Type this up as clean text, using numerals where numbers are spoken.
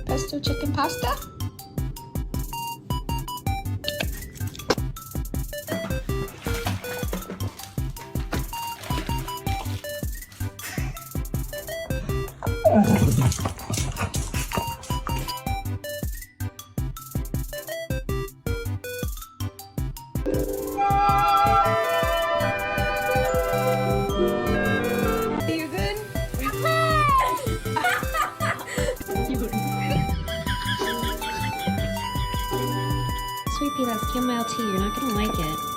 Pesto chicken pasta? You good? Sweet pea, that's chamomile tea. You're not gonna like it.